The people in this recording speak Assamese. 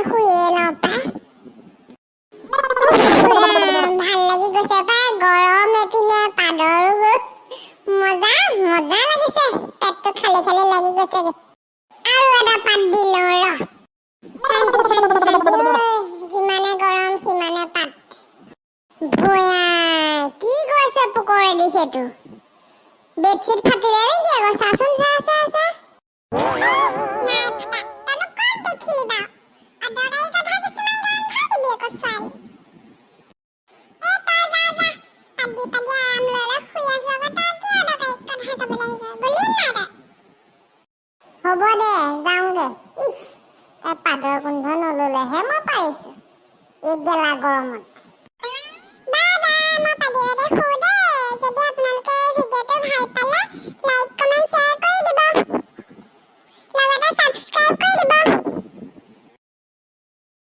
শুয়ে লওঁ পাই। ভাল লাগি গৈছে পাই, গৰম এপিনে পাদৰো মজা মজা লাগিছে, পেটটো খালি খালি লাগি গৈছেগে। আৰু এটা পাত দি লওঁ ৰ। যিমানে গৰম সিমানে পাত। ভয়াই কি কৈছে পোকৰেদি সেইটো? বেডশ্বীট ফাটিলে নেকি আকৌ? চাচোন চা চা চা। নাই ফাটা, তইনো ক'ত দেখিলি বাৰু? অদৰকাৰী কথা কিছুমান গান নাথাকিবি আকৌ ছোৱালী। তই যা যা, পাতি পাতি আৰাম লৈ লৈ শুই আছো আকৌ, তই কি অদৰকাৰী কথা ক'বলৈ আহিছ? গলি নাই তই? হ'ব দে যাওঁগে। ইস, তই পাদৰ গোন্ধ নললেহে মই পাৰিছো এই গেলা গৰমত। বাই বাই, মই পাতি পাতি শুওঁ দেই। যদি আপোনালোকে ভিডিঅ'টো ভাল পালে লাইক কমেণ্ট শ্বেয়াৰ কৰি দিব, লগতে ছাবস্ক্ৰাইব কৰি দিব।